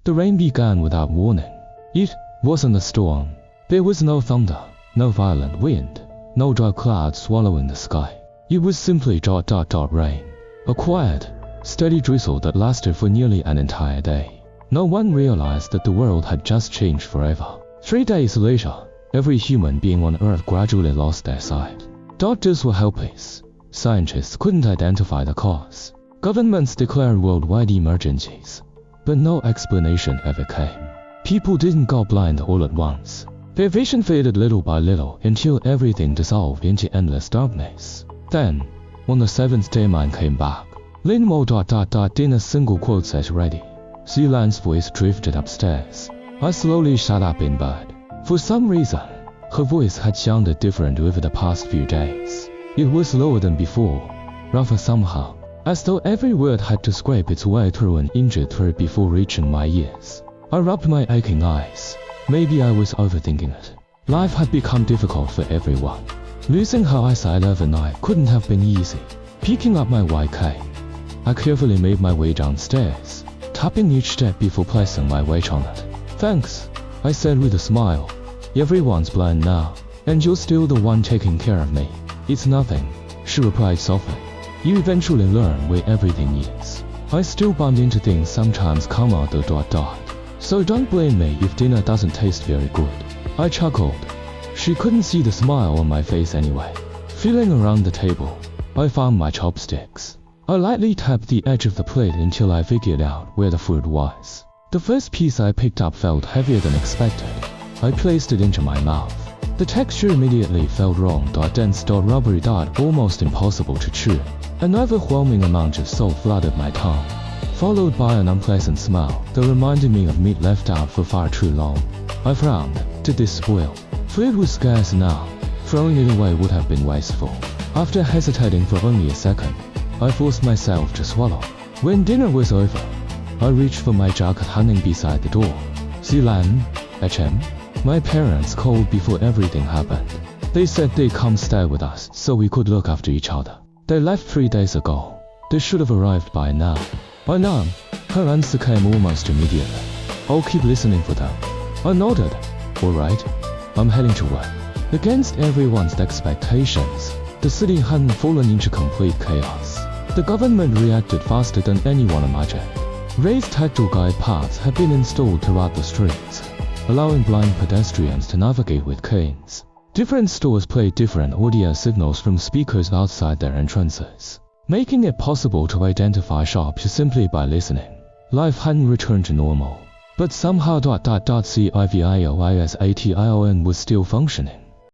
The rain began without warning. It wasn't a storm. There was no thunder, no violent wind, no dark clouds swallowing the sky. It was simply rain. A quiet, steady drizzle that lasted for nearly an entire day. No one realized that the world had just changed forever. 3 days later, every human being on Earth gradually lost their sight. Doctors were helpless. Scientists couldn't identify the cause. Governments declared worldwide emergencies, but no explanation ever came. People didn't go blind all at once. Their vision faded little by little until everything dissolved into endless darkness. Then, on the 7th day, mine came back. Lin Mo ... in a single quote said ready. Zilan's voice drifted upstairs. I slowly sat up in bed. For some reason, her voice had sounded different over the past few days. It was lower than before, rougher somehow, as though every word had to scrape its way through an injured throat before reaching my ears. I rubbed my aching eyes. Maybe I was overthinking it. Life had become difficult for everyone. Losing her eyesight overnight couldn't have been easy. Picking up my white cane, I carefully made my way downstairs, tapping each step before placing my weight on it. Thanks, I said with a smile. Everyone's blind now, and you're still the one taking care of me. It's nothing, she replied softly. You eventually learn where everything is. I still bump into things sometimes, So don't blame me if dinner doesn't taste very good. I chuckled. She couldn't see the smile on my face anyway. Feeling around the table, I found my chopsticks. I lightly tapped the edge of the plate until I figured out where the food was. The first piece I picked up felt heavier than expected. I placed it into my mouth. The texture immediately felt wrong, dense, rubbery, almost impossible to chew. An overwhelming amount of salt flooded my tongue, followed by an unpleasant smell that reminded me of meat left out for far too long. I frowned. Did this spoil? Food was scarce now. Throwing it away would have been wasteful. After hesitating for only a second, I forced myself to swallow. When dinner was over, I reached for my jacket hanging beside the door. Zilan, HM. My parents called before everything happened. They said they'd come stay with us so we could look after each other. They left 3 days ago. They should have arrived by now. I know. Her answer came almost immediately. I'll keep listening for them. I nodded. Alright. I'm heading to work. Against everyone's expectations, the city hadn't fallen into complete chaos. The government reacted faster than anyone imagined. Raised tactile guide paths had been installed throughout the streets, allowing blind pedestrians to navigate with canes. Different stores played different audio signals from speakers outside their entrances, making it possible to identify shops simply by listening. Life hadn't returned to normal, but somehow CIVIOISATION was still functioning.